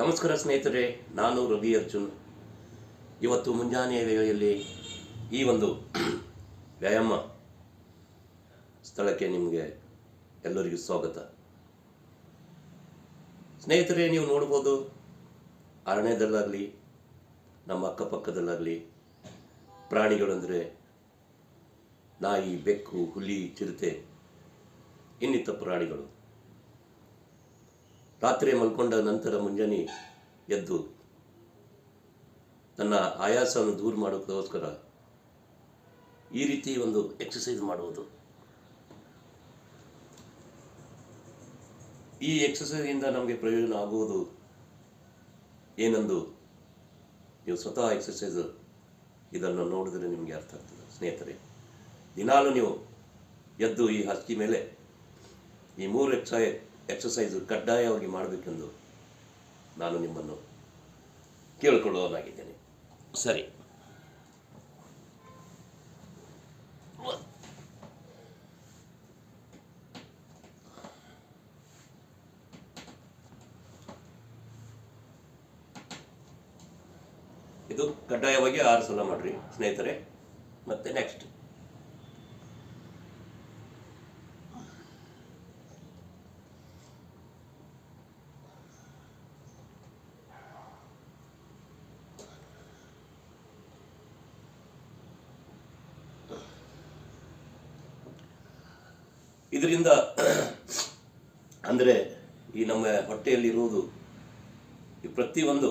ನಮಸ್ಕಾರ ಸ್ನೇಹಿತರೆ, ನಾನು ರವಿ ಅರ್ಜುನ್. ಇವತ್ತು ಮುಂಜಾನೆಯ ವೇಳೆಯಲ್ಲಿ ಈ ಒಂದು ವ್ಯಾಯಾಮ ಸ್ಥಳಕ್ಕೆ ನಿಮಗೆ ಎಲ್ಲರಿಗೂ ಸ್ವಾಗತ. ಸ್ನೇಹಿತರೆ, ನೀವು ನೋಡ್ಬೋದು, ಅರಣ್ಯದಲ್ಲಾಗಲಿ ನಮ್ಮ ಅಕ್ಕಪಕ್ಕದಲ್ಲಾಗಲಿ ಪ್ರಾಣಿಗಳಂದರೆ ನಾಯಿ, ಬೆಕ್ಕು, ಹುಲಿ, ಚಿರತೆ ಇನ್ನಿತರ ಪ್ರಾಣಿಗಳು ರಾತ್ರಿ ಮಲ್ಕೊಂಡ ನಂತರ ಮುಂಜಾನೆ ಎದ್ದು ತನ್ನ ಆಯಾಸವನ್ನು ದೂರ ಮಾಡೋಕ್ಕೋಸ್ಕರ ಈ ರೀತಿ ಒಂದು ಎಕ್ಸಸೈಸ್ ಮಾಡುವುದು. ಈ ಎಕ್ಸಸೈಸಿಂದ ನಮಗೆ ಪ್ರಯೋಜನ ಆಗುವುದು ಏನೆಂದು ನೀವು ಸ್ವತಃ ಎಕ್ಸಸೈಸ್ ಇದನ್ನು ನೋಡಿದ್ರೆ ನಿಮಗೆ ಅರ್ಥ ಆಗ್ತದೆ. ಸ್ನೇಹಿತರೆ, ದಿನಾಲೂ ನೀವು ಎದ್ದು ಈ ಹಾಸಿಗೆ ಮೇಲೆ ಈ 3 ಎಕ್ಸಸೈಸು ಕಡ್ಡಾಯವಾಗಿ ಮಾಡಬೇಕೆಂದು ನಾನು ನಿಮ್ಮನ್ನು ಕೇಳಿಕೊಳ್ಳುವನಾಗಿದ್ದೇನೆ. ಸರಿ, ಇದು ಕಡ್ಡಾಯವಾಗಿ 6 ಸಲ ಮಾಡ್ರಿ ಸ್ನೇಹಿತರೆ. ಮತ್ತೆ ನೆಕ್ಸ್ಟ್ ಇದರಿಂದ ಅಂದರೆ ಈ ನಮ್ಮ ಹೊಟ್ಟೆಯಲ್ಲಿರುವುದು ಈ ಪ್ರತಿಯೊಂದು